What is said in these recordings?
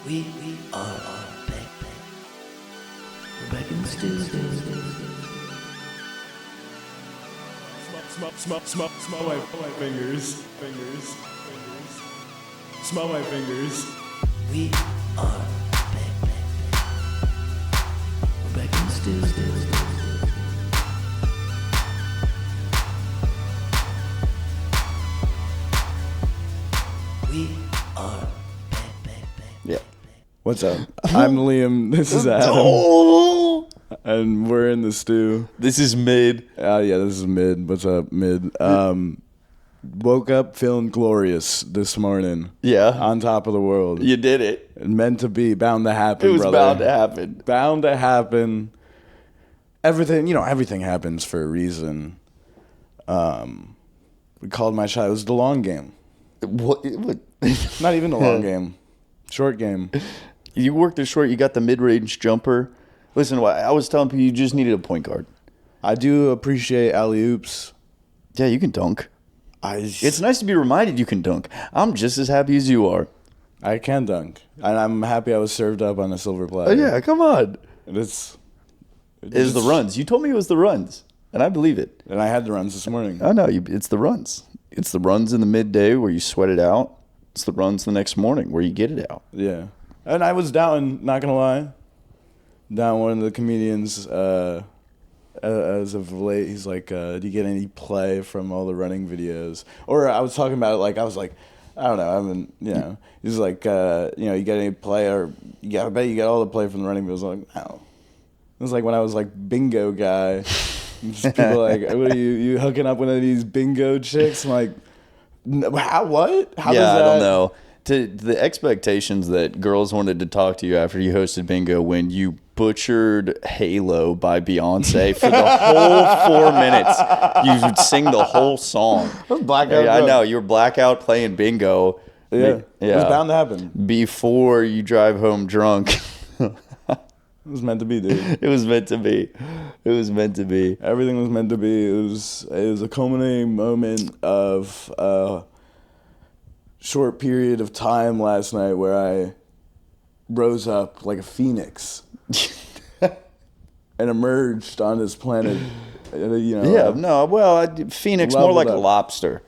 We are back. We're back in the studio. Smell my fingers. Smell my fingers. We are back. We're back in the studio. We are back. Yeah. What's up? I'm Liam. This is Adam. Oh, And we're in the stew. this is mid. Yeah, this is Mid. What's up, Mid? Woke up feeling glorious this morning. Yeah. On top of the world. You did it. Meant to be. Bound to happen, It was brother. bound to happen. Bound to happen. Everything happens for a reason. We called my shot. It was the long game. What? Not even the long game. Short game. You worked it short. You got the mid-range jumper. Listen, I was telling people you just needed a point guard. I do appreciate alley-oops. Yeah, you can dunk. It's nice to be reminded you can dunk. I'm just as happy as you are. I can dunk. And I'm happy I was served up on a silver platter. Oh, yeah, come on. It's It's the runs. You told me it was the runs, and I believe it. And I had the runs this morning. Oh, no, it's the runs. It's the runs in the midday where you sweat it out. It's the runs the next morning where you get it out. Yeah. And I was down, not going to lie, down one of the comedians as of late. He's like, do you get any play from all the running videos? Or I was talking about it like, I was like, I don't know. I haven't, he's like, you get any play or I bet you get all the play from the running videos. I'm like, no. It was like when I was like bingo guy. Just people like, what are you hooking up with one of these bingo chicks? I'm like, how, what? How Yeah, does that? I don't know. To the expectations that girls wanted to talk to you after you hosted bingo when you butchered Halo by Beyonce for the whole 4 minutes. You would sing the whole song. I was blackout Yeah, I drunk. know. You were blackout playing bingo. Yeah. It was bound to happen. Before you drive home drunk. It was meant to be, dude. It was meant to be. It was meant to be. Everything was meant to be. It was a culminating moment of a short period of time last night where I rose up like a phoenix and emerged on this planet. Yeah, no, well, Phoenix, more Leveled like a up. lobster.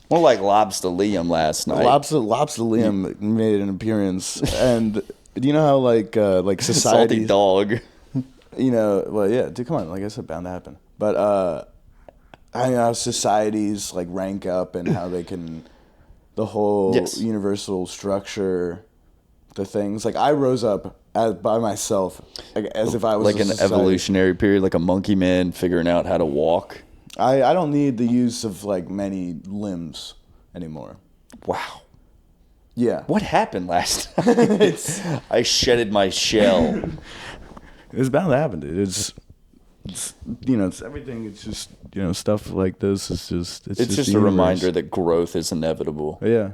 More like Lobster Liam last night. Lobster Liam made an appearance, and do you know how like society, Salty dog. well, yeah, dude, come on, like I said, bound to happen. But I know how societies like rank up and how they can, the whole Yes. universal structure, the things. Like I rose up by myself, like, as if I was Like a an society. evolutionary period, like a monkey man figuring out how to walk. I don't need the use of like many limbs anymore. Wow. Yeah. What happened last night? I shedded my shell. It's bound to happen, dude. It's it's everything. It's just, stuff like this is just, It's just just the a universe. reminder that growth is inevitable, Yeah.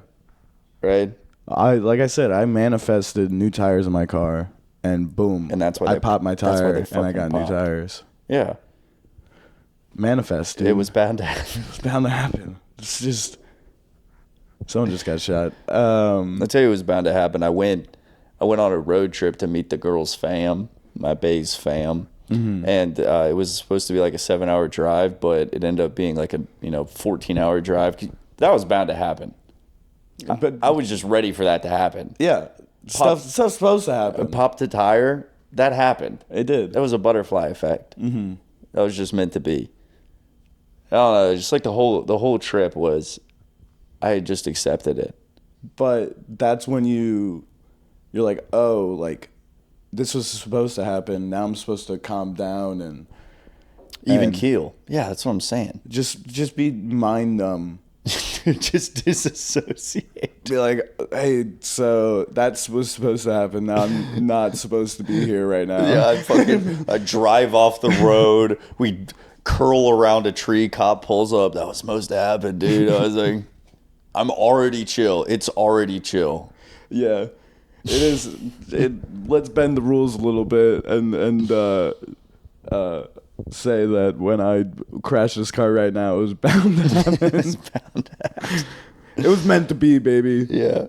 right? Like I said, I manifested new tires in my car and boom. And that's why I they- popped my that's why tire they and I fucking got pop. new tires. Yeah. Manifest, dude. It was bound to happen. It's bound to happen. It's just, someone just got shot. I'll tell you it was bound to happen. I went on a road trip to meet the girls' fam, my bae's fam. Mm-hmm. And it was supposed to be like a 7-hour drive, but it ended up being like a 14-hour drive. That was bound to happen. But I was just ready for that to happen. yeah, stuff's supposed to happen. Popped the tire. That happened. It did. That was a butterfly effect. Mm-hmm. That was just meant to be. I don't know. Just like the whole trip was, I had just accepted it. But that's when you're like, oh, like this was supposed to happen. Now I'm supposed to calm down and Even And- keel. Yeah, that's what I'm saying. just be mind numb. Just disassociate. Be like, hey, so that's what's supposed to happen. Now I'm not supposed to be here right now. Yeah, I drive off the road. We curl around a tree. Cop pulls up. That was supposed to happen, dude. I was like, I'm already chill. It's already chill. Yeah. It is. Let's bend the rules a little bit and say that when I crash this car right now, it was bound to happen. It's bound to happen. It was meant to be, baby. Yeah.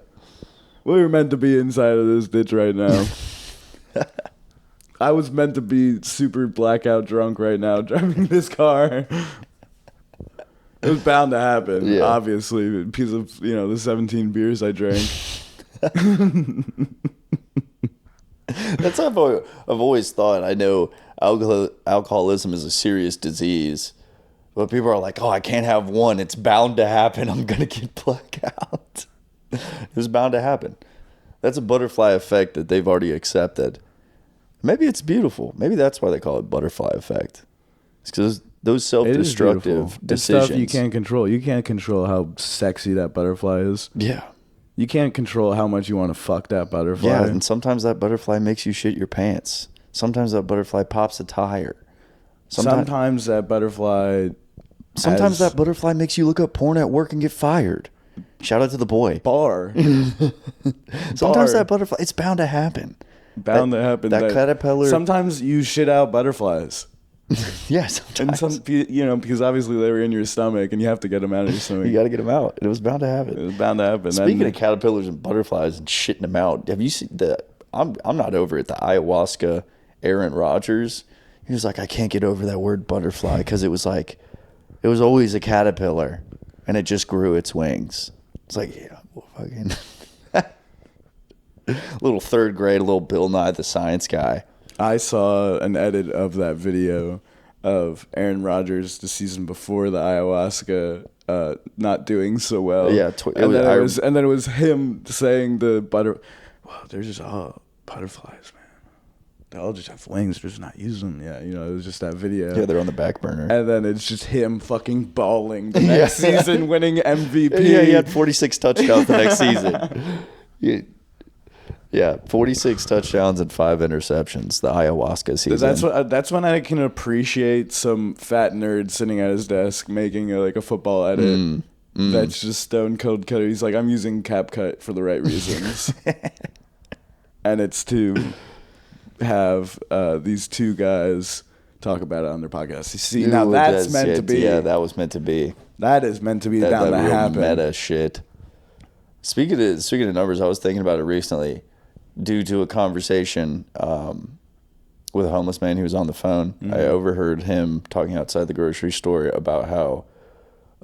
We were meant to be inside of this ditch right now. I was meant to be super blackout drunk right now driving this car. It was bound to happen, Yeah. obviously, because of, the 17 beers I drank. That's how I've always thought. I know alcoholism is a serious disease, but people are like, "Oh, I can't have one. It's bound to happen. I'm gonna get blackout." It's bound to happen. That's a butterfly effect that they've already accepted. Maybe it's beautiful. Maybe that's why they call it butterfly effect. It's because those It is self-destructive beautiful. It's decisions. stuff you can't control. You can't control how sexy that butterfly is. Yeah. You can't control how much you want to fuck that butterfly. Yeah, and sometimes that butterfly makes you shit your pants. Sometimes that butterfly pops a tire. Sometimes that butterfly Sometimes has that butterfly makes you look up porn at work and get fired. Shout out to the boy. bar Sometimes bar. that butterfly, it's bound to happen. bound to happen. That caterpillar. Sometimes you shit out butterflies. Yeah, And sometimes. because obviously they were in your stomach and you have to get them out of your stomach. You got to get them out. It was bound to It happen. was bound to happen. Speaking And of caterpillars and butterflies and shitting them out, have you seen the? I'm not over it. The ayahuasca, Aaron Rodgers. He was like, I can't get over that word butterfly because it was always a caterpillar, and it just grew its wings. It's like, yeah, well, fucking little third grade, little Bill Nye the Science Guy. I saw an edit of that video of Aaron Rodgers the season before the ayahuasca not doing so well. Yeah, and then it was him saying well, they're just all butterflies, man. They all just have wings, just not use them. Yeah, it was just that video. Yeah, they're on the back burner. And then it's just him fucking bawling the next season, winning MVP. Yeah, he had 46 touchdowns the next season. Yeah, 46 touchdowns and 5 interceptions. The ayahuasca season. That's when I can appreciate some fat nerd sitting at his desk making a football edit. That's just stone cold cut. He's like, I'm using CapCut for the right reasons, and it's to have these two guys talk about it on their podcast. You see, now that's meant to be. Yeah, that was meant to be. That is meant to be That down to real happen. meta shit. Speaking of numbers, I was thinking about it recently, due to a conversation with a homeless man who was on the phone. I overheard him talking outside the grocery store about how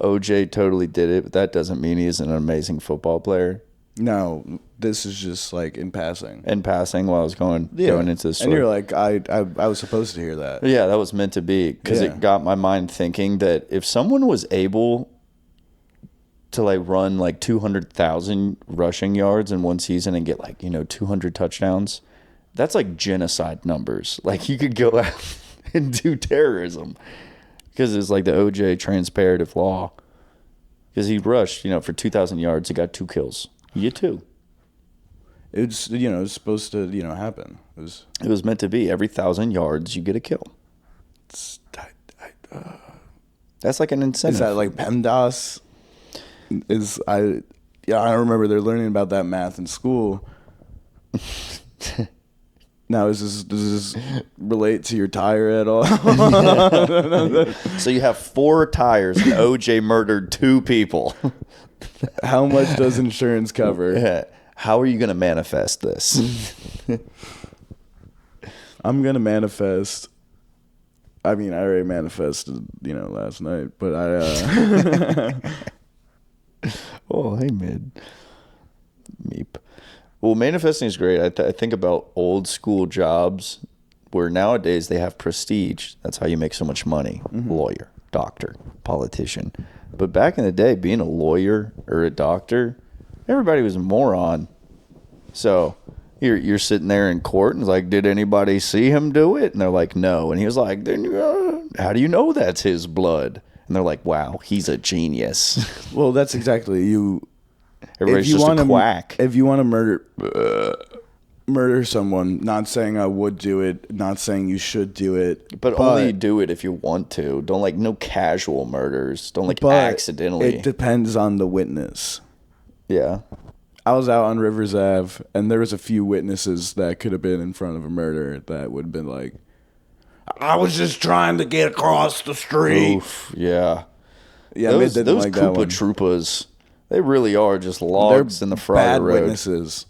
OJ totally did it, but that doesn't mean he isn't an amazing football player. No, this is just in passing. In passing, while I was going into the store. And you're like, I was supposed to hear that. Yeah, that was meant to be, because Yeah. it got my mind thinking that if someone was able to run 200,000 rushing yards in one season and get 200 touchdowns, that's genocide numbers. You could go out and do terrorism, because it's the OJ transparative law. Because he rushed, for 2,000 yards, he got 2 kills. You too. It's it's supposed to happen. It was meant to be. Every 1,000 yards, you get a kill. That's an incentive. Is that PEMDAS? I remember they're learning about that math in school. Now, does this relate to your tire at all? So you have 4 tires and OJ murdered 2 people. How much does insurance cover? Yeah. How are you going to manifest this? I'm gonna manifest. I mean, I already manifested, last night, but Oh, hey, Meep. Well, manifesting is great. I think about old school jobs where nowadays they have prestige. That's how you make so much money. Lawyer, doctor, politician. But back in the day, being a lawyer or a doctor, everybody was a moron. So you're sitting there in court and it's like, did anybody see him do it? And they're like, no. And he was like, then how do you know that's his blood? And they're like, wow, he's a genius. well, that's exactly you. Everybody's just a quack. If you want to murder someone, not saying I would do it, not saying you should do it, But only do it if you want to. Don't no casual murders. Don't but accidentally. It depends on the witness. Yeah. I was out on Rivers Ave, and there was a few witnesses that could have been in front of a murder that would have been like, I was just trying to get across the street. Oof. Yeah. Yeah, Those didn't like that Koopa one. Troopas, they really are just logs in the bad Friday Road. witnesses.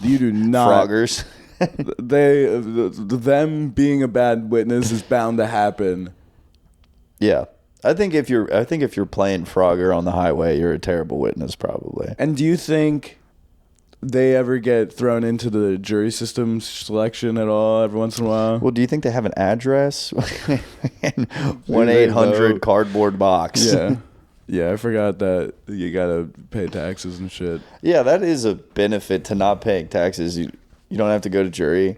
You do not. Froggers. Them being a bad witness is bound to happen. Yeah. I think if you're playing Frogger on the highway, you're a terrible witness, probably. And do you think they ever get thrown into the jury system selection at all every once in a while? Well, do you think they have an address? 1-800 cardboard box. Yeah. Yeah, I forgot that you gotta pay taxes and shit. Yeah, that is a benefit to not paying taxes. You don't have to go to jury.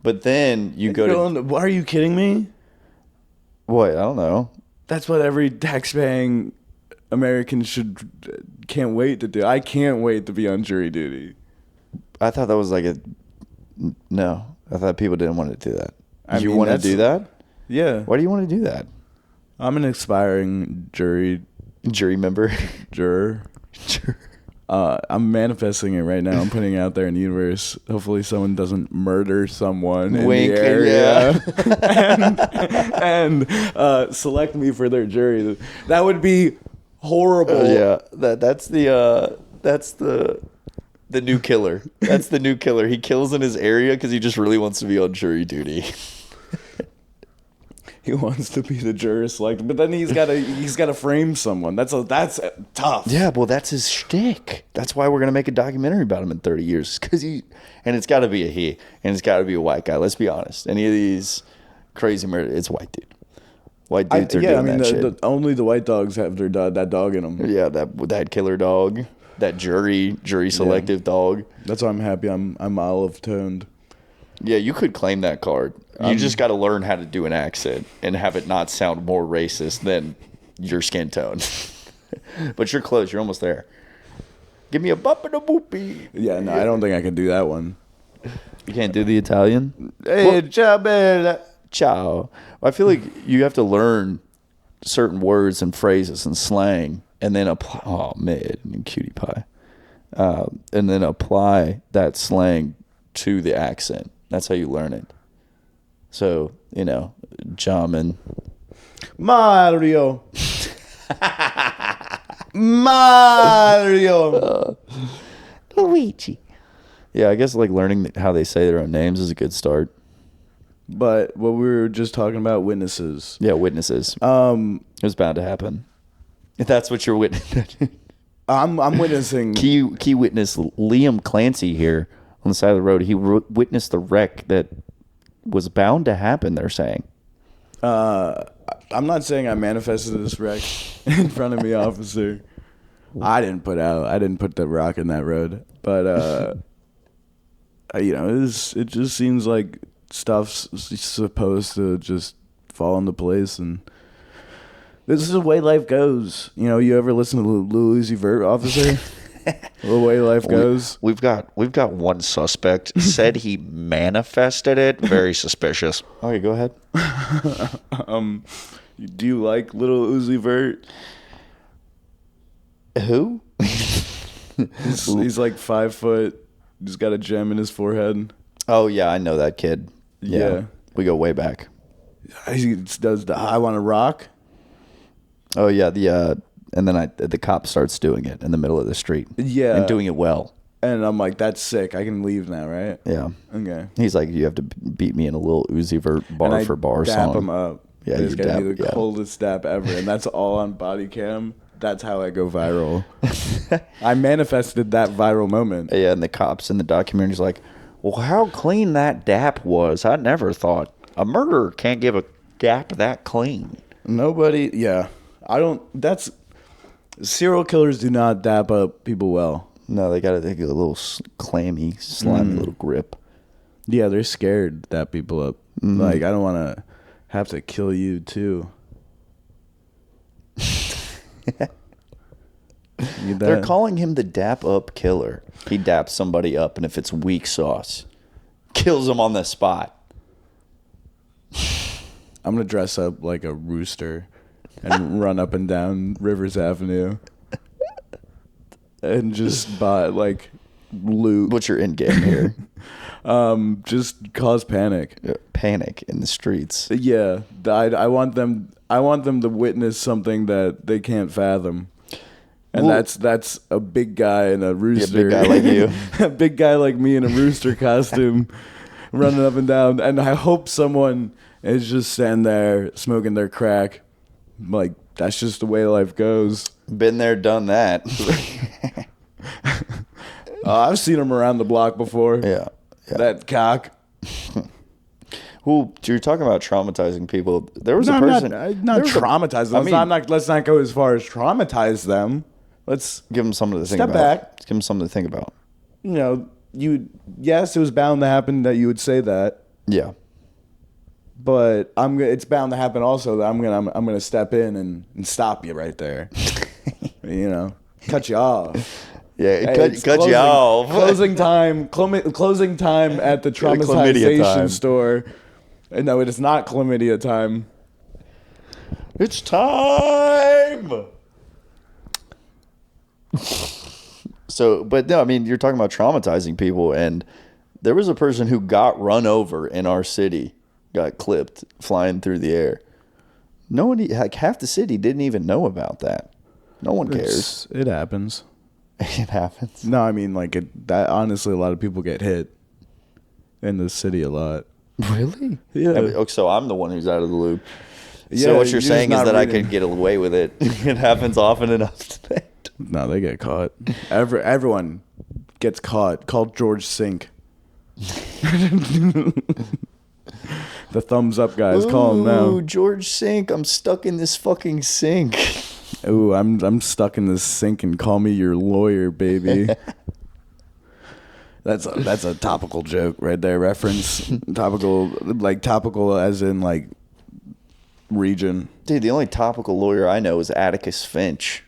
But then you go to... Are you kidding me? What? I don't know. That's what every tax-paying American can't wait to do. I can't wait to be on jury duty. I thought that was like a... No. I thought people didn't want to do that. I You mean, want to that's- do that? Yeah. Why do you want to do that? I'm an aspiring Jury member? juror. I'm manifesting it right now. I'm putting it out there in the universe. Hopefully someone doesn't murder someone Wink, in the area yeah. and select me for their jury. That would be horrible. Yeah. That's the new killer. That's the new killer. He kills in his area because he just really wants to be on jury duty. He wants to be the juror selected, but then he's got to frame someone. That's tough. Yeah, well, that's his shtick. That's why we're gonna make a documentary about him in 30 years. And it's got to be a he, and it's got to be a white guy. Let's be honest. Any of these crazy murder, it's white dude. White dudes are doing that shit. Only the white dogs have that dog in them. Yeah, that killer dog, that jury selective dog. That's why I'm happy. I'm olive toned. Yeah, you could claim that card. You just got to learn how to do an accent and have it not sound more racist than your skin tone. But you're close. You're almost there. Give me a bop and a boopy. Yeah, no, I don't think I can do that one. You can't do the Italian? Hey, ciao, bella. Ciao. I feel like you have to learn certain words and phrases and slang and then apply. Oh, man, you cutie pie. And then apply that slang to the accent. That's how you learn it. So, Jamin. Mario. Mario. Luigi. Yeah, I guess like learning how they say their own names is a good start. But what we were just talking about, witnesses. Yeah, witnesses. It was bound to happen. If that's what you're witnessing. I'm witnessing. Key witness Liam Clancy here on the side of the road. He witnessed the wreck that was bound to happen, they're saying. I'm not saying I manifested this wreck in front of me, officer. I didn't put the rock in that road. But, it just seems like stuff's supposed to just fall into place. And this is the way life goes. You ever listen to Lil Uzi Vert, officer? The way life goes. We've got one suspect said he manifested it. Very suspicious. Okay, go ahead. Do you like Little Uzi Vert? Who? He's like 5 foot. He's got a gem in his forehead. Oh, yeah, I know that kid. Yeah. We go way back. He does the I Want to Rock. Oh, yeah, and then the cop starts doing it in the middle of the street. Yeah. And doing it well. And I'm like, that's sick. I can leave now, right? Yeah. Okay. He's like, you have to beat me in a Little Uzi Vert bar for bar dap song. him up. Yeah, It's you gonna dap, be the yeah. coldest dap ever, and that's all on body cam. That's how I go viral. I manifested that viral moment. Yeah, and the cops in the documentary's like, well, how clean that dap was. I never thought a murderer can't give a dap that clean. Nobody, yeah. Serial killers do not dap up people well. No, they got a little clammy, slimy little grip. Yeah, they're scared to dap people up. Mm-hmm. Like, I don't want to have to kill you, too. They're calling him the dap up killer. He daps somebody up, and if it's weak sauce, kills them on the spot. I'm going to dress up like a rooster and run up and down Rivers Avenue and just buy, like, loot. What's your end game here? Just cause panic. Panic in the streets. Yeah, I want them to witness something that they can't fathom. And Well- that's a big guy in a rooster. big guy like you. A big guy like me in a rooster costume running up and down. And I hope someone is just standing there smoking their crack. Like, that's just the way life goes. Been there, done that. I've seen him around the block before. Yeah. That cock. Well, you're talking about traumatizing people. There was No, a I'm person. not there was a- traumatized them. I mean, Let's not go as far as traumatize them. Let's, give them something to think Step about. back. Give them something to think about. yes, it was bound to happen that you would say that. Yeah. But it's bound to happen also that I'm gonna step in and stop you right there. Cut you off. Yeah, Hey, it's cut you off. Closing time at the Chlamydia traumatization time. store. No, it is not chlamydia time. It's time. So, but no, I mean, you're talking about traumatizing people, and there was a person who got run over in our city, got clipped flying through the air. No one, like half the city, didn't even know about that. No one cares. It happens. It happens. No, I mean that. Honestly, a lot of people get hit in the city a lot. Really? Yeah. I mean, so I'm the one who's out of the loop. Yeah, So what you're you're saying just is not that I reading. could get away with it. It happens often enough today. No, they get caught. Everyone gets caught. Called George Sink. The thumbs up guys, call him Ooh, now. George Sink, I'm stuck in this fucking sink. Ooh, I'm stuck in this sink and call me your lawyer, baby. That's a topical joke right there. Reference topical as in like region. Dude, the only topical lawyer I know is Atticus Finch.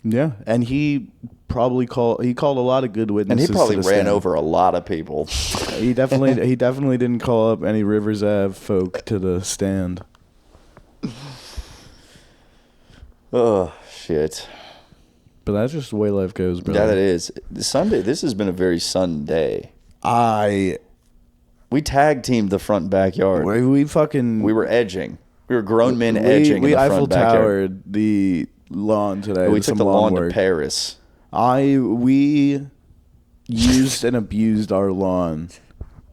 Yeah, and he called a lot of good And witnesses. he probably to the ran stand. over a lot of people. He definitely didn't call up any Rivers Ave folk to the stand. Oh, shit. But that's just the way life goes, bro. Yeah, that is. This has been a very sun day. We tag teamed the front backyard. We fucking We were edging. We were grown men edging We in the Eiffel front backyard. Towered the lawn today. We with took some the lawn work. to Paris. We used and abused our lawn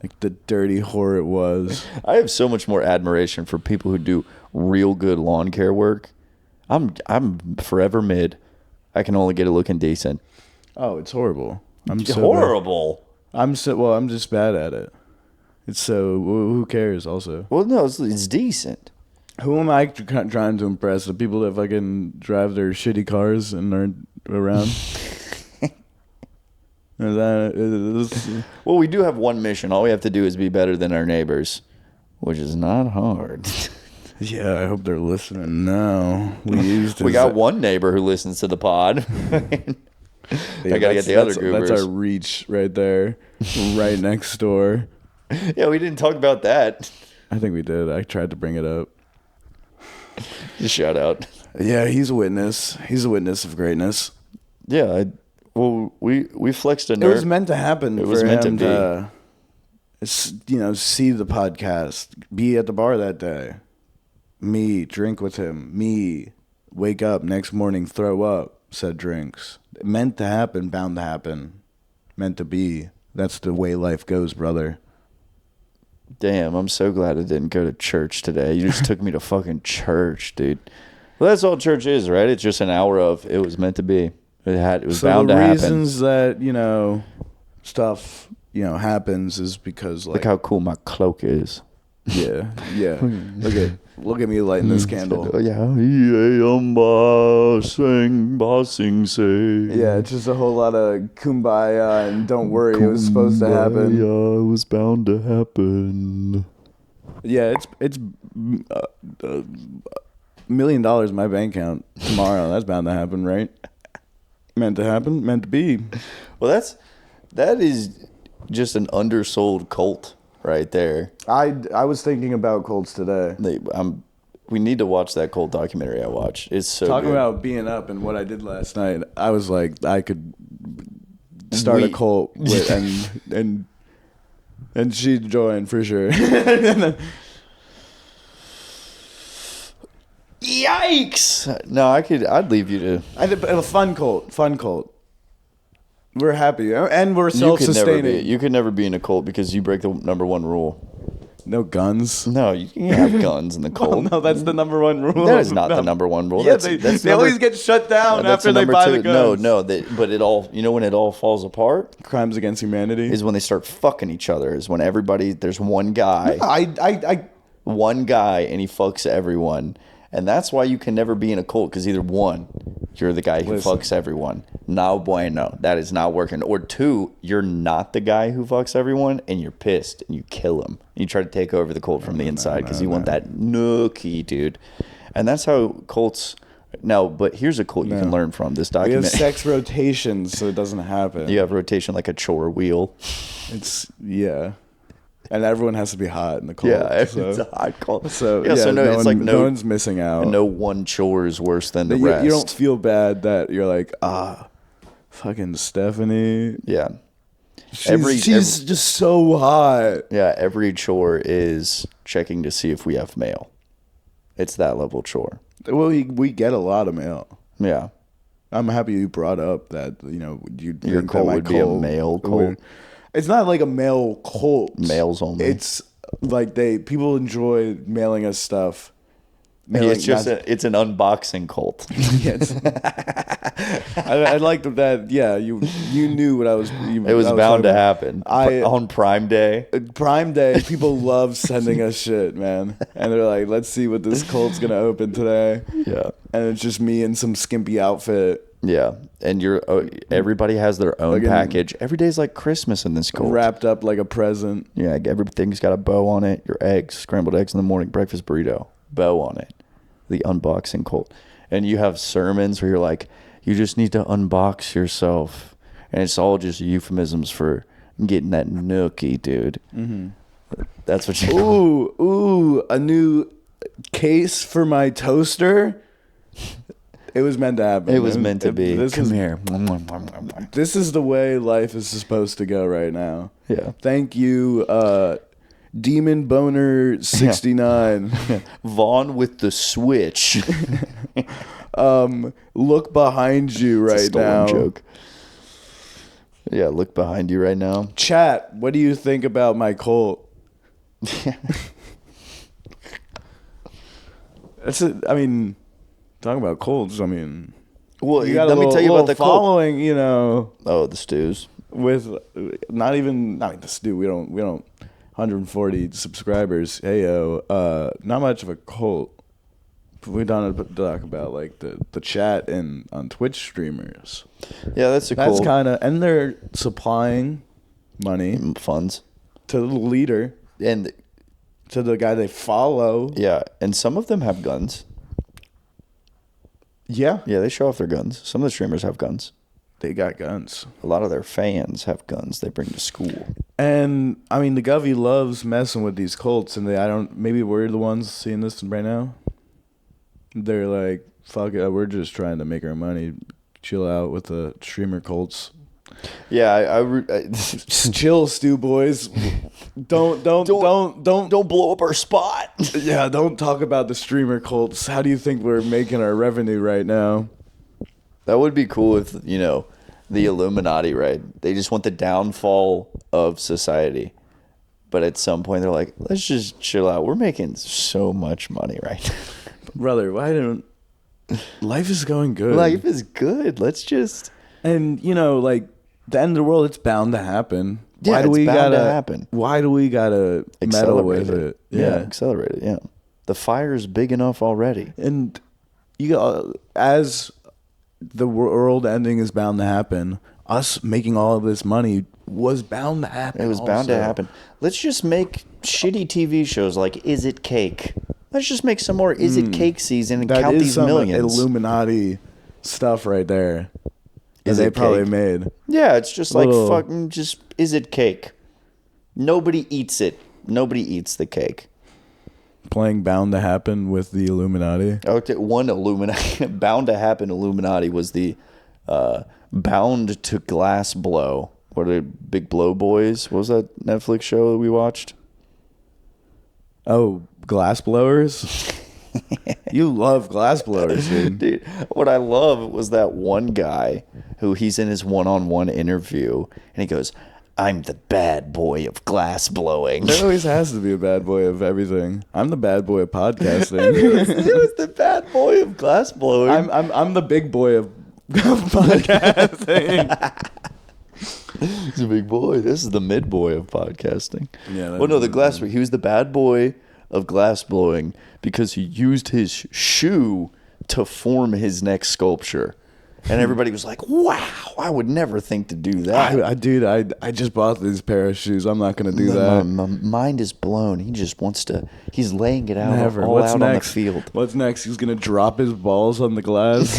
like the dirty whore it was. I have so much more admiration for people who do real good lawn care work. I'm forever mid. I can only get it looking decent. Oh, it's horrible. I'm so Horrible. bad. I'm just bad at it. It's so who cares? Also, Well, no, it's decent. who am I trying to impress? The people that fucking drive their shitty cars and are around. Well, we do have one mission. All we have to do is be better than our neighbors, which is not hard. Yeah, I hope they're listening now. We got one neighbor who listens to the pod. I gotta get the other goobers. That's our reach right there, right next door. Yeah, we didn't talk about that. I think we did. I tried to bring it up. Just shout out. Yeah, he's a witness. He's a witness of greatness. Yeah, we flexed a It nerve. was meant to happen. It was for meant to him be. see the podcast, be at the bar that day, me drink with him, me wake up next morning, throw up said drinks. Meant to happen, bound to happen, meant to be. That's the way life goes, brother. Damn, I'm so glad I didn't go to church today. You just took me to fucking church, dude. Well, that's all church is, right? It's just an hour of it was meant to be. It was bound to the happen. reasons that stuff happens is because Look how cool my cloak is. yeah. Look at me lighting this candle. Yeah, say. Yeah, it's just a whole lot of kumbaya and don't worry, it was supposed to happen. Yeah, it was bound to happen. Yeah, it's $1 million in my bank account tomorrow. That's bound to happen, right? Meant to happen, meant to be. Well, that is just an undersold cult right there. I was thinking about Colts today. We need to watch that cult documentary I watched. It's so Talking good. about being up and what I did last night, I was like, I could start a We- cult with, and she'd join for sure. Yikes! No, I'd leave you to. A fun cult. Fun cult. We're happy and we're You could self-sustaining. never be in a cult because you break the number one rule. No guns. No, you can't have guns in the cult. Oh, no, that's the number one rule. That is not the number one rule. Yeah, That's they always get shut down that's after the they number buy two. the guns. No, but it all. You know when it all falls apart Crimes against humanity. is when they start fucking each other. Is when there's one guy. One guy and he fucks everyone. And that's why you can never be in a cult because either one, you're the guy who fucks everyone. No bueno. That is not working. Or two, you're not the guy who fucks everyone and you're pissed and you kill him. You try to take over the cult from the inside because you want that nookie, dude. And that's how cults. No, but here's a cult you can learn from this We have document. sex rotations, so it doesn't happen. You have rotation like a chore wheel. Yeah. And everyone has to be hot in the cult. Yeah, so. it's a hot cult. So no one's missing out. no one chore is worse than the you, rest. you don't feel bad that you're like, fucking Stephanie. Yeah. She's just so hot. Yeah, every chore is checking to see if we have mail. It's that level chore. Well, we get a lot of mail. Yeah. I'm happy you brought up that, you Your think cult that my would be a male cult. It's not like a male cult. Males only. It's like people enjoy mailing us stuff. It's just it's an unboxing cult. Yes. I like that. Yeah, you knew what I was. It was bound to happen. On Prime Day. Prime Day, people love sending us shit, man. And they're like, let's see what this cult's gonna open today. Yeah. And it's just me in some skimpy outfit. Yeah, and everybody has their own package. Every day's like Christmas in this cult. Wrapped up like a present. Yeah, everything's got a bow on it. Your eggs, scrambled eggs in the morning, breakfast burrito, bow on it. The unboxing cult. And you have sermons where you're like, you just need to unbox yourself. And it's all just euphemisms for getting that nookie, dude. Mm-hmm. That's what you Ooh, a new case for my toaster. It was meant to happen. It was meant to be. Come here. This is the way life is supposed to go right now. Yeah. Thank you, Demon Boner 69. Vaughn with the switch. Look behind you right Stolen now. joke. Yeah, look behind you right now. Chat, what do you think about my cult? Talking about cults, well, you got let me tell you about the cult. following, Oh, the stews. with not even the stew. We don't 140 subscribers. Heyo, not much of a cult. We don't talk about like the chat and on Twitch streamers. Yeah, that's a That's cool kind of, and they're supplying money funds. to the leader, And to the guy they follow. yeah, and some of them have guns. Yeah, Yeah, they show off their guns. Some of the streamers have guns. they got guns. A lot of their fans have guns they bring to school. And the Govy loves messing with these cults, and maybe we're the ones seeing this right now. They're like, fuck it, we're just trying to make our money, chill out with the streamer cults. Yeah, Just chill, stew boys. Don't blow up our spot. Yeah, don't talk about the streamer cults. How do you think we're making our revenue right now? That would be cool if, the Illuminati, right? They just want the downfall of society. But at some point they're like, let's just chill out. We're making so much money right now. Brother, life is going good. Life is good. Let's just... And, the end of the world, it's bound to happen. Yeah, Why do it's we bound to gotta happen. Why do we gotta meddle with it? Yeah, accelerate it, yeah. The fire's big enough already. And as the world ending is bound to happen, us making all of this money was bound to happen. It was bound to happen. Let's just make shitty TV shows like Is It Cake? Let's just make some more Is It Cake season and That count is these some millions. Illuminati stuff right there. Is That they It probably Cake? made. Yeah, it's just like Little- fucking just Is It Cake? Nobody eats it. Nobody eats the cake. Playing Bound to Happen with the Illuminati. Okay, one Illuminati bound to happen. Illuminati was the Bound to Glass Blow. What are Big Blow Boys? What was that Netflix show that we watched? Oh, glass blowers? You love glass blowers, dude. Dude, what I love was that one guy who he's in his one-on-one interview, and he goes, "I'm the bad boy of glass blowing." There always has to be a bad boy of everything. I'm the bad boy of podcasting. He was the bad boy of glass blowing. I'm the big boy of podcasting. He's a big boy. This is the mid boy of podcasting. Yeah, Well, no, the glass. He was the bad boy of glass blowing because he used his shoe to form his next sculpture, and everybody was like, "Wow, I would never think to do that." Dude, I just bought these pair of shoes. I'm not gonna do My that. mind is blown. He just wants to. He's laying it out Never. all What's out next? on the field. What's next? He's gonna drop his balls on the glass.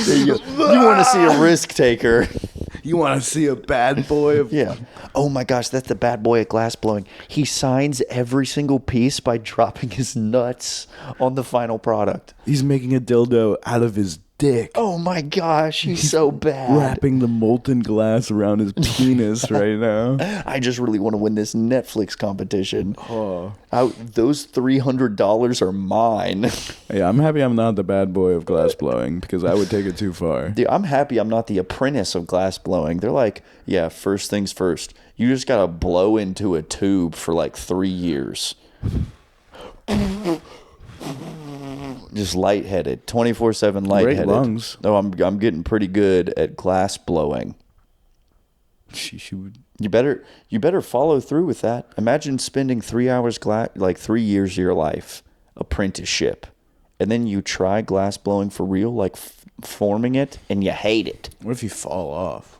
You want to see a risk taker? You want to see a bad boy of Yeah. Oh my gosh, that's the bad boy at glass blowing. He signs every single piece by dropping his nuts on the final product. He's making a dildo out of his dick. Oh my gosh, he's so bad. Wrapping the molten glass around his penis right now. I just really want to win this Netflix competition. Oh. Those $300 are mine. Yeah, I'm happy I'm not the bad boy of glass blowing because I would take it too far. Dude, I'm happy I'm not the apprentice of glass blowing. They're like, yeah, first things first. You just got to blow into a tube for like 3 years. Just lightheaded, 24/7 lightheaded. lungs. No, I'm getting pretty good at glass blowing. She would. You better follow through with that. Imagine spending 3 hours like 3 years of your life apprenticeship, and then you try glass blowing for real, like forming it, and you hate it, What if you fall off?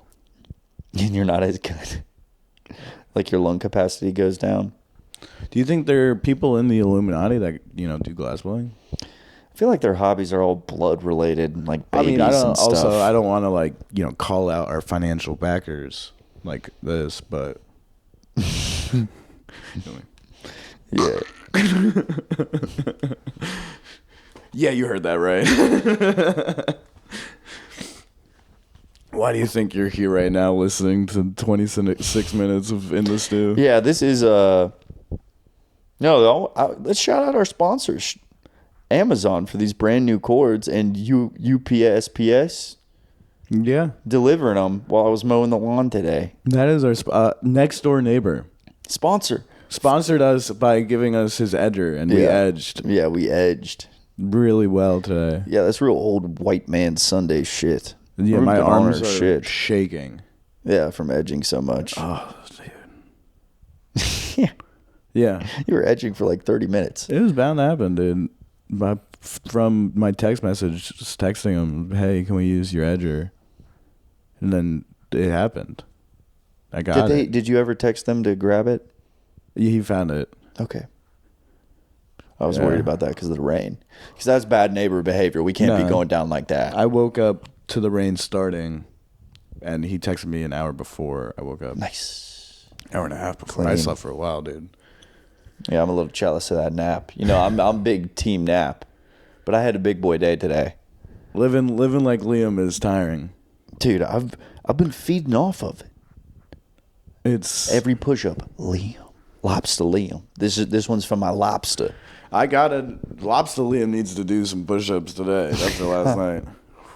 and you're not as good. Like your lung capacity goes down. Do you think there are people in the Illuminati that do glass blowing? I feel like their hobbies are all blood related, like babies I don't. and stuff. Also, I don't want to call out our financial backers like this, but Yeah. yeah, you heard that right. Why do you think you're here right now listening to 26 minutes of In the Stew? Yeah, this is let's shout out our sponsors. Amazon for these brand new cords and UPS Yeah, delivering them while I was mowing the lawn today. that is our next door neighbor. Sponsor. Sponsored us by giving us his edger, and we Yeah. edged Yeah, we edged. really well today. Yeah, that's real old white man Sunday shit. Yeah, Rude my to honor arms are shaking. Yeah, from edging so much. Oh, dude. Yeah. Yeah, You were edging for like 30 minutes. it was bound to happen, dude. From my text message, just texting him, "Hey, can we use your edger?" And then it happened. I got it. Did you ever text them to grab it? He found it. Okay. I was Yeah. worried about that because of the rain. Because that's bad neighbor behavior. We can't be No. going down like that. I woke up to the rain starting, and he texted me an hour before I woke up. Nice. Hour and a half before. I Clean. slept for a while, dude. Yeah, I'm a little jealous of that nap. I'm big team nap, but I had a big boy day today, Living like Liam is tiring. dude. I've been feeding off of it. It's Every push up, lobster Liam. This one's for my lobster. I got it. Lobster Liam needs to do some push-ups today. That's the last night.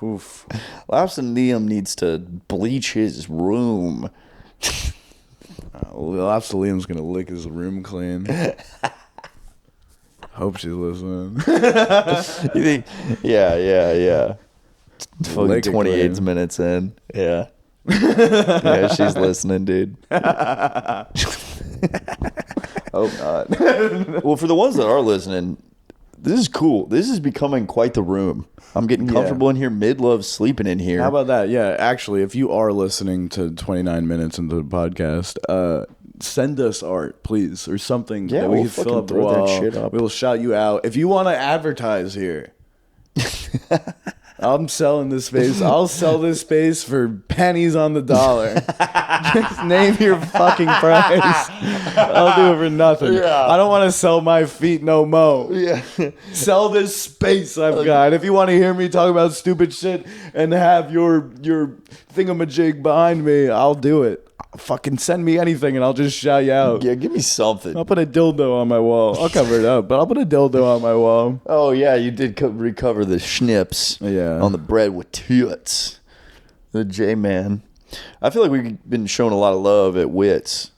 Oof. Lobster Liam needs to bleach his room. Lobster Liam's gonna lick his room clean. Hope she's listening. You think? Yeah. Fucking Lick it 28 clean. minutes in. Yeah. Yeah, she's listening, dude. Hope not. Well, for the ones that are listening, this is cool. This is becoming quite the room. I'm getting comfortable in here. Mid-love sleeping in here. How about that? Yeah, actually, if you are listening to 29 minutes into the podcast, send us art, please, or something Yeah, that we we'll can fill fucking up the throw that wall. shit up. We will shout you out. If you want to advertise here, I'm selling this space. I'll sell this space for pennies on the dollar. Just name your fucking price. I'll do it for nothing. Yeah. I don't want to sell my feet no mo. Yeah. Sell this space I've got. If you want to hear me talk about stupid shit and have your thingamajig behind me, I'll do it. fucking send me anything and I'll just shout you out. Yeah, give me something. I'll put a dildo on my wall. I'll cover it up, but I'll put a dildo on my wall. Oh yeah, you did recover the schnips. Yeah. On the bread with tits. The J-Man. I feel like we've been showing a lot of love at Wits,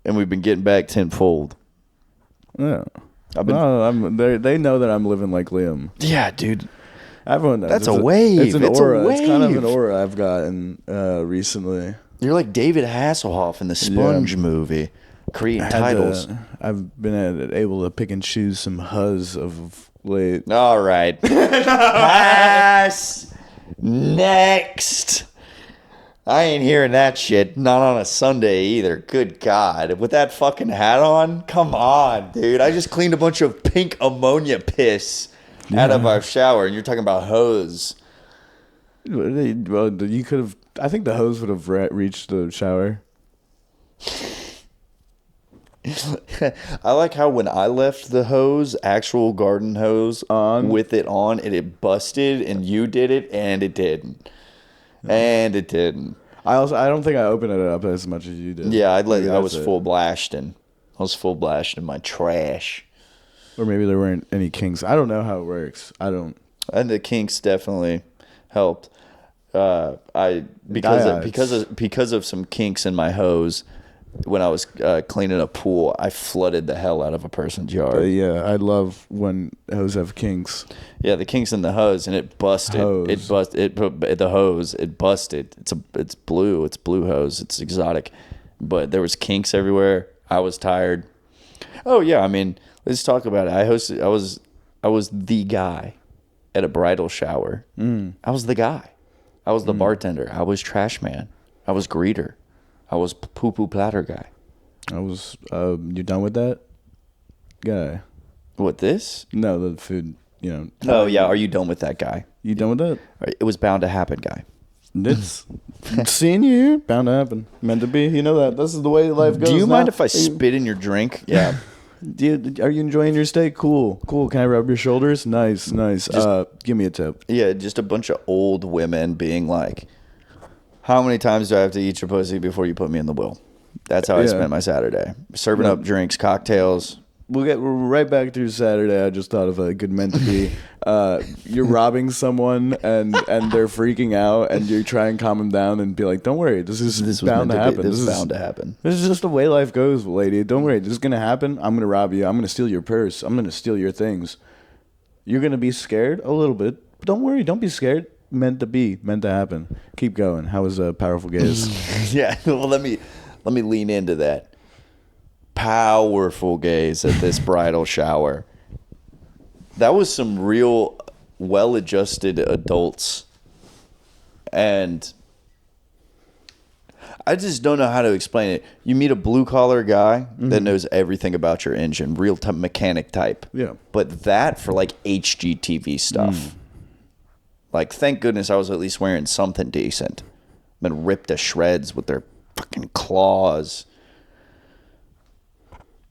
and we've been getting back tenfold. Yeah. I've been. They know that I'm living like Liam. Yeah, dude. Everyone knows. That's It's a wave. It's an It's a aura. It's kind of an wave. aura I've gotten recently. You're like David Hasselhoff in the Sponge movie, creating titles. I've been able to pick and choose some huzz of late. All right. Pass. Next. I ain't hearing that shit. Not on a Sunday either. Good God. With that fucking hat on? Come on, dude. I just cleaned a bunch of pink ammonia piss out of our shower, and you're talking about hose. Well, you could have. I think the hose would have reached the shower. I like how when I left the hose, actual garden hose, On. with it on, and it busted, and you did it, and it didn't. And it didn't. I don't think I opened it up as much as you did. Yeah, I Maybe was that's it. full blasting. I was full blasting my trash. Or maybe there weren't any kinks. I don't know how it works. I don't. And the kinks definitely helped. Because of some kinks in my hose, when I was cleaning a pool, I flooded the hell out of a person's yard. Yeah, I love when hose have kinks. Yeah, the kinks in the hose, and it busted. Hose. It busted. The hose. It busted. It's blue. It's blue hose. It's exotic, but there was kinks everywhere. I was tired. Oh yeah, I mean, let's talk about it. I was the guy at a bridal shower. I was the guy. I was the bartender. I was trash man. I was greeter. I was poo poo platter guy. I was. You done with that, guy? What, this? No, the food. You know. Oh yeah, are you done with that guy? You done with that? It was bound to happen, guy. It's seeing you here, bound to happen, meant to be. You know that. This is the way life goes. Do you now. mind if I spit in your drink? Yeah. Are you enjoying your stay? Cool. Can I rub your shoulders? Nice. Give me a tip. Yeah, just a bunch of old women being like, how many times do I have to eat your pussy before you put me in the will? That's how I Yeah. spent my Saturday. Serving up drinks, cocktails. We're right back through Saturday. I just thought of a good meant to be. You're robbing someone and they're freaking out, and you try and calm them down and be like, "Don't worry, this is bound to happen. This is bound to happen. This is just the way life goes, lady. Don't worry, this is gonna happen. I'm gonna rob you. I'm gonna steal your purse. I'm gonna steal your things. You're gonna be scared a little bit, but don't worry. Don't be scared. Meant to be. Meant to happen. Keep going. How was Powerful Gaze? Yeah, well, let me lean into that. Powerful gaze at this bridal shower. That was some real well-adjusted adults. And I just don't know how to explain it. You meet a blue-collar guy that knows everything about your engine, real-time mechanic type. Yeah. But that for like HGTV stuff. Like, thank goodness I was at least wearing something decent. Been ripped to shreds with their fucking claws.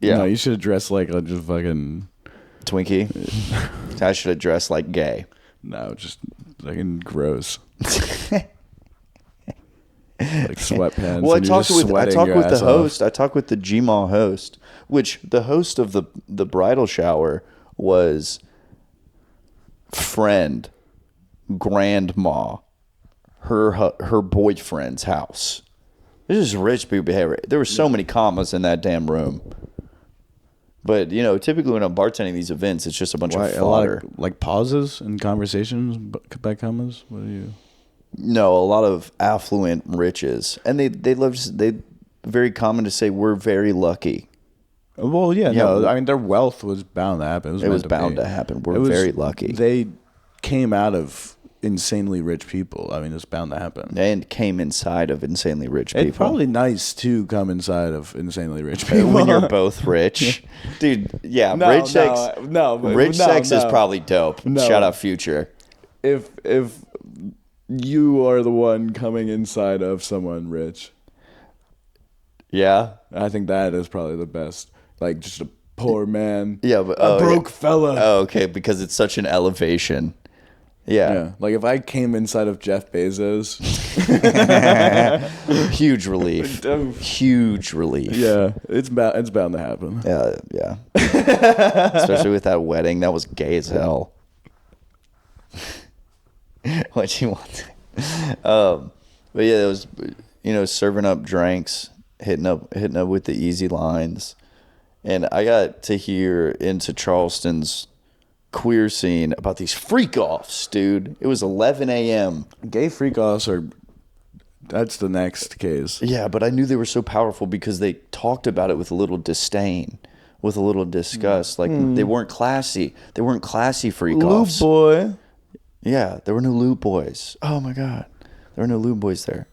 Yeah. No, you should have dressed like a just fucking. Twinkie. I should have dressed like gay. No, just fucking gross. Like sweatpants. Well, I and you're talked just with sweating your the ass off. host. I talked with the GMA host, which the host of the bridal shower was friend, grandma, her boyfriend's house. This is rich people behavior. There were so many commas in that damn room. But, you know, typically when I'm bartending these events, it's just a bunch of A lot fodder. of like pauses in conversations by commas. What do you? No, a lot of affluent riches. And they very common to say, we're very lucky. Well, yeah, Yeah, no. I mean, their wealth was bound to happen. It was bound to happen. We're It was- very lucky. They came out of insanely rich people. I mean, it's bound to happen. And came inside of insanely rich people. It's probably nice to come inside of insanely rich people when you're both rich. Dude, yeah, No, rich sex. Rich sex is no. probably dope. No. Shout out Future. If you are the one coming inside of someone rich, Yeah. I think that is probably the best. Like just a poor man. Yeah, but a broke fella. Oh, okay, because it's such an elevation. Yeah. Like if I came inside of Jeff Bezos, Huge relief. Huge relief. yeah, it's bound to happen. Yeah, yeah. Especially with that wedding, that was gay as hell. What you want? But yeah, it was, serving up drinks, hitting up with the easy lines, and I got to hear into Charleston's queer scene about these freak offs, dude. It was 11 a.m. Gay freak offs that's the next case. Yeah, but I knew they were so powerful because they talked about it with a little disdain, with a little disgust. Like they weren't classy. They weren't classy freak Lube offs. boy. Yeah, there were no lube boys. Oh my god, there were no lube boys there.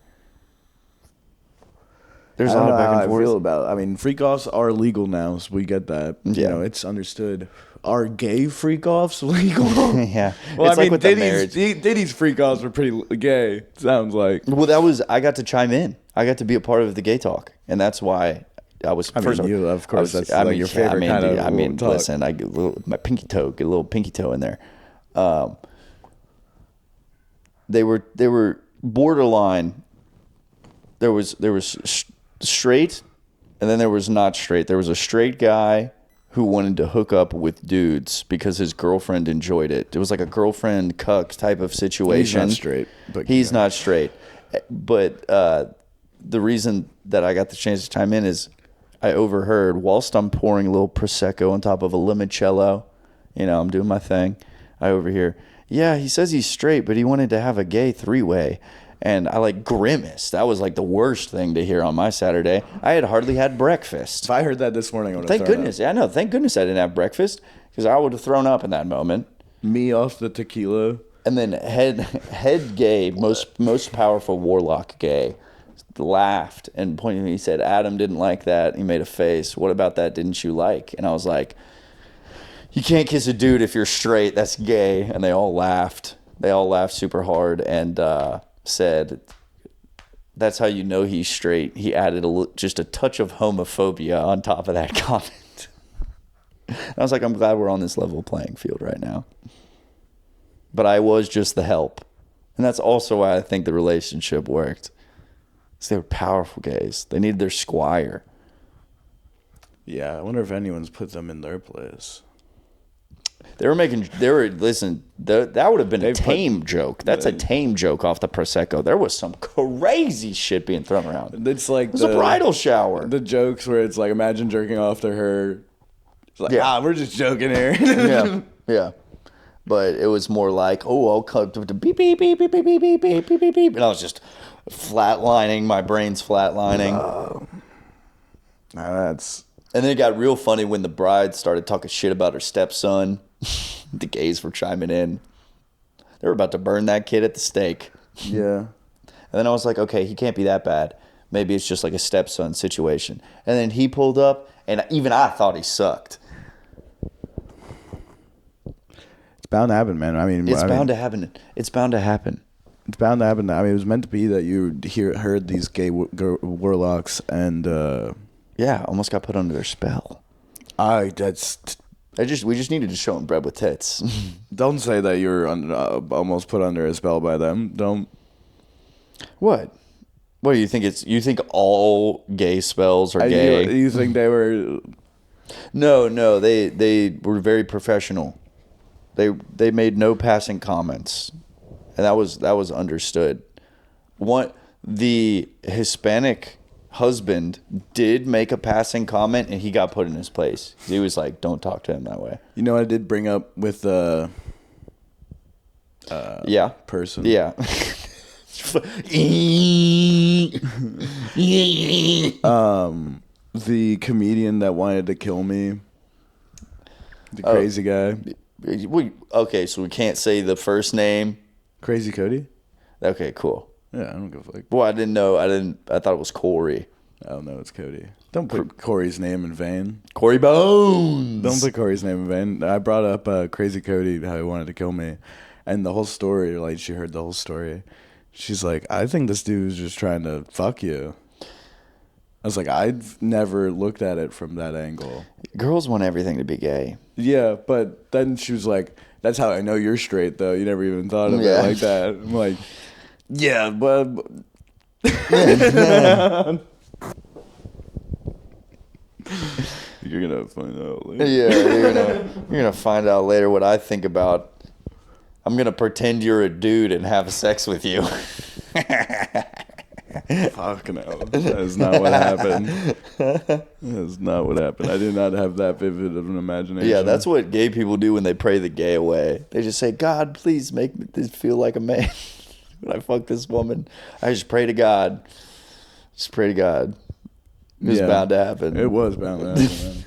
There's I a don't lot know of back how and I forth. feel about it. I mean, freak offs are legal now, so we get that. Yeah. It's understood. Are gay freak offs legal? Yeah, Well, it's I like mean, with the marriage. Diddy's freak offs were pretty gay. Sounds like. Well, I got to chime in. I got to be a part of the gay talk, and that's why I was. I mean, you, of course, that's like your favorite kind of I mean, talk. listen, I get my pinky toe, get a little pinky toe in there. They were borderline. There was straight, and then there was not straight. There was a straight guy who wanted to hook up with dudes because his girlfriend enjoyed it. It was like a girlfriend cuck type of situation. He's not straight, but He's not straight. But the reason that I got the chance to chime in is I overheard whilst I'm pouring a little Prosecco on top of a limoncello. I'm doing my thing. I overhear, yeah, he says he's straight, but he wanted to have a gay three-way. And I like grimaced. That was like the worst thing to hear on my Saturday. I had hardly had breakfast. If I heard that this morning, I would have Thank thrown goodness. Yeah, no, thank goodness I didn't have breakfast because I would have thrown up in that moment. up. Me off the tequila. And then head gay, most powerful warlock gay, laughed and pointed at me. He said, "Adam didn't like that." He made a face. "What about that didn't you like?" And I was like, "You can't kiss a dude if you're straight. That's gay." And they all laughed. They all laughed super hard and said, "That's how you know he's straight." He added just a touch of homophobia on top of that comment. And I was like, I'm glad we're on this level playing field right now. But I was just the help. And that's also why I think the relationship worked. Because they were powerful gays. They needed their squire. Yeah, I wonder if anyone's put them in their place. Listen, that would have been a tame joke. That's a tame joke off the Prosecco. There was some crazy shit being thrown around. It's like It was a bridal shower. The jokes where it's like, imagine jerking off to her. It's like, Yeah. we're just joking here. Yeah, yeah. But it was more like, I'll cut to beep, beep, beep, beep, beep, beep, beep, beep, beep, beep, beep. And I was just flatlining. My brain's flatlining. That's... And then it got real funny when the bride started talking shit about her stepson. The gays were chiming in. They were about to burn that kid at the stake. Yeah. And then I was like, okay, he can't be that bad. Maybe it's just like a stepson situation. And then he pulled up, and even I thought he sucked. It's bound to happen, man. I mean, It's bound to happen. It's bound to happen. It's bound to happen. I mean, it was meant to be that you heard these gay warlocks and... Yeah, almost got put under their spell. We just needed to show him bread with tits. Don't say that you're almost put under a spell by them. Don't. What? What do you think? You think all gay spells are gay? You think they were? No. They were very professional. They made no passing comments, and that was understood. The Hispanic husband did make a passing comment, and he got put in his place. He was like, "Don't talk to him that way." You know what I did bring up with the Yeah. person? Yeah. The comedian that wanted to kill me. The crazy guy. Okay, so we can't say the first name. Crazy Cody? Okay, cool. Yeah, I don't give a fuck. Boy, I didn't know. I thought it was Corey. Oh no, it's Cody. Don't put Corey's name in vain. Corey Bones. Don't put Corey's name in vain. I brought up Crazy Cody, how he wanted to kill me. And the whole story, like, she heard the whole story. She's like, I think this dude was just trying to fuck you. I was like, I've never looked at it from that angle. Girls want everything to be gay. Yeah, but then she was like, That's how I know you're straight, though. You never even thought of Yeah. it like that. I'm like, yeah, but you're gonna find out later. Yeah, you're gonna find out later what I think about. I'm gonna pretend you're a dude and have sex with you. Fucking hell. That is not what happened. That is not what happened. I did not have that vivid of an imagination. Yeah, that's what gay people do when they pray the gay away. They just say, God, please make me feel like a man. When I fuck this woman, I just pray to God. Just pray to God. It was bound to happen. It was bound to happen, man.